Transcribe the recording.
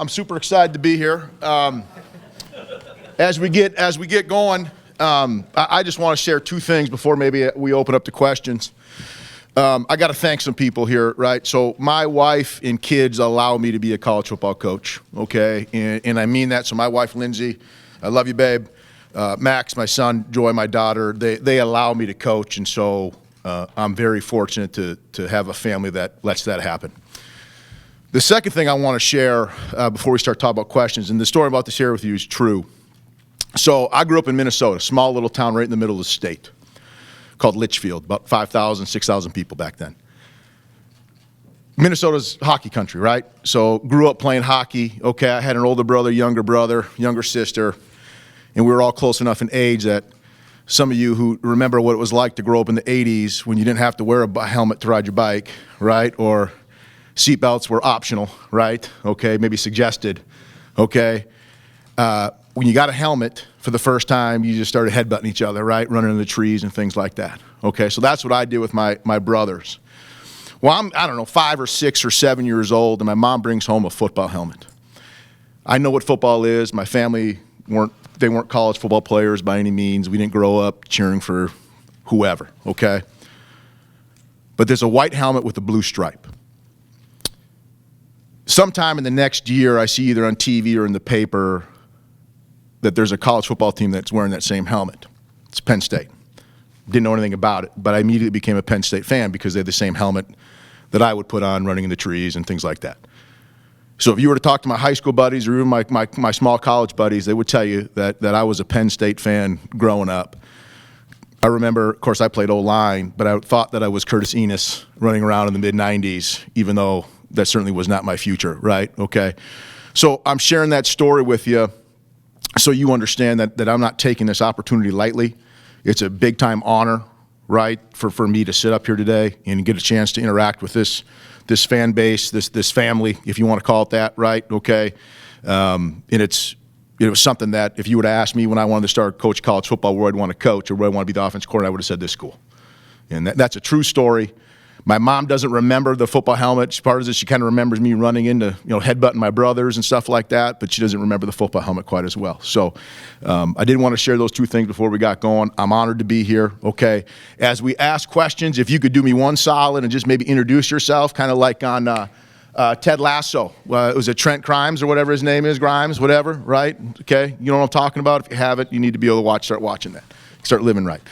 I'm super excited to be here. As we get going, I just want to share two things before maybe we open up to questions. I got to thank some people here, right? So my wife and kids allow me to be a college football coach, okay? And I mean that. So my wife, Lindsay, I love you, babe. Max, my son, Joy, my daughter, they allow me to coach, and so I'm very fortunate to have a family that lets that happen. The second thing I want to share before we start talking about questions, and the story I'm about to share with you is true. So I grew up in Minnesota, a small little town right in the middle of the state called Litchfield, about 5,000, 6,000 people back then. Minnesota's hockey country, right? So grew up playing hockey. Okay, I had an older brother, younger sister, and we were all close enough in age that some of you who remember what it was like to grow up in the 80s when you didn't have to wear a helmet to ride your bike, right? Or seatbelts were optional, right? Okay, maybe suggested, okay? When you got a helmet for the first time, you just started headbutting each other, right? Running in the trees and things like that, okay? So that's what I did with my brothers. Well, I don't know, 5 or 6 or 7 years old, and my mom brings home a football helmet. I know what football is. My family weren't college football players by any means. We didn't grow up cheering for whoever, okay? But there's a white helmet with a blue stripe. Sometime in the next year, I see either on TV or in the paper that there's a college football team that's wearing that same helmet. It's Penn State. Didn't know anything about it, but I immediately became a Penn State fan because they had the same helmet that I would put on running in the trees and things like that. So if you were to talk to my high school buddies or even my small college buddies, they would tell you that I was a Penn State fan growing up. I remember, of course, I played O-line, but I thought that I was Curtis Enos running around in the mid-'90s, even though that certainly was not my future, right? Okay. So I'm sharing that story with you so you understand that I'm not taking this opportunity lightly. It's a big-time honor, right, for me to sit up here today and get a chance to interact with this fan base, this family, if you want to call it that, right? Okay. And it was something that if you would have asked me when I wanted to start coach college football where I'd want to coach or where I want to be the offense coordinator, I would have said this school. And that's a true story. My mom doesn't remember the football helmet. Part of this, she kind of remembers me running into, headbutting my brothers and stuff like that, but she doesn't remember the football helmet quite as well. So I did want to share those two things before we got going. I'm honored to be here, okay? As we ask questions, if you could do me one solid and just maybe introduce yourself, kind of like on Ted Lasso. It was Trent Grimes or whatever his name is, Grimes, whatever, right? Okay, you know what I'm talking about? If you haven't, you need to be able to start watching that. Start living right.